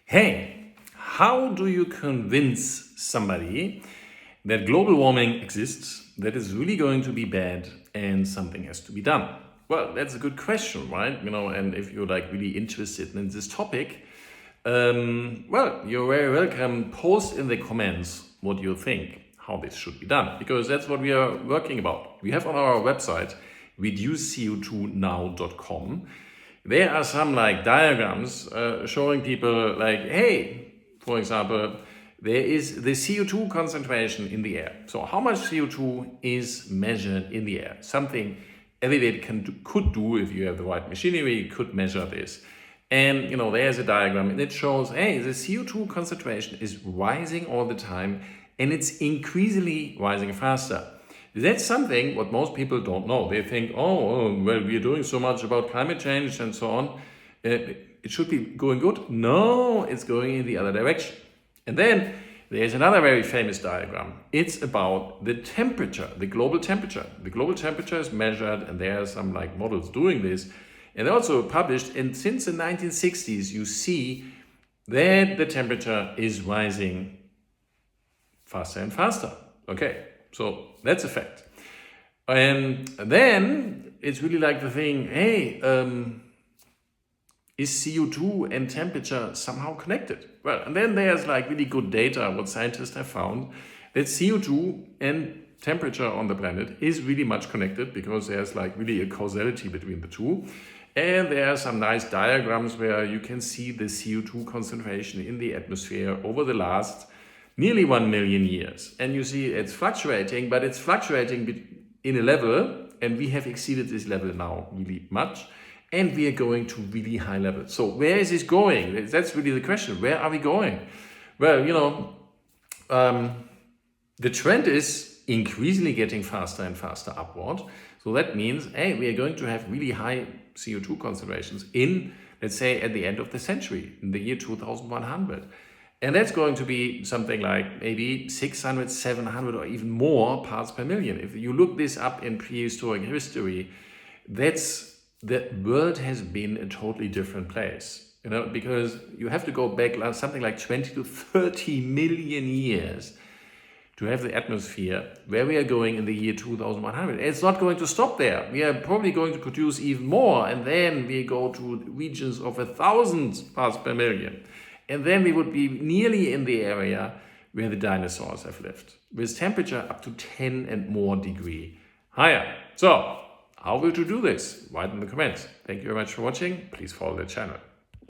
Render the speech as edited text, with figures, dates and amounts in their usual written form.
Hey, how do you convince somebody that global warming exists, that is really going to be bad and something has to be done? Well, that's a good question, right? And if you're really interested in this topic, well, you're very welcome. Post in the comments what you think, how this should be done, because that's what we are working about. We have on our website, reduceco2now.com. There are some diagrams showing people hey, for example, there is the CO2 concentration in the air. So how much CO2 is measured in the air? Something everybody could do if you have the right machinery, could measure this. And there's a diagram and it shows, hey, the CO2 concentration is rising all the time and it's increasingly rising faster. That's something what most people don't know. They think, well, we're doing so much about climate change and so on. It should be going good. No, it's going in the other direction. And then there's another very famous diagram. It's about the temperature, the global temperature. The global temperature is measured and there are some models doing this. And they're also published. And since the 1960s, you see that the temperature is rising faster and faster. Okay. So that's a fact. And then it's really the thing, hey, is CO2 and temperature somehow connected? Well, and then there's really good data, what scientists have found, that CO2 and temperature on the planet is really much connected because there's really a causality between the two. And there are some nice diagrams where you can see the CO2 concentration in the atmosphere over the last nearly 1 million years. And you see it's fluctuating, but it's fluctuating in a level, and we have exceeded this level now really much, and we are going to really high levels. So where is this going? That's really the question. Where are we going? Well, the trend is increasingly getting faster and faster upward. So that means, hey, we are going to have really high CO2 concentrations in, let's say, at the end of the century, in the year 2100. And that's going to be something maybe 600, 700 or even more parts per million. If you look this up in prehistoric history, the world has been a totally different place. Because you have to go back something 20 to 30 million years to have the atmosphere where we are going in the year 2100. It's not going to stop there. We are probably going to produce even more, and then we go to regions of 1,000 parts per million. And then we would be nearly in the area where the dinosaurs have lived, with temperature up to 10 and more degree higher. So, how will you do this? Write in the comments. Thank you very much for watching. Please follow the channel.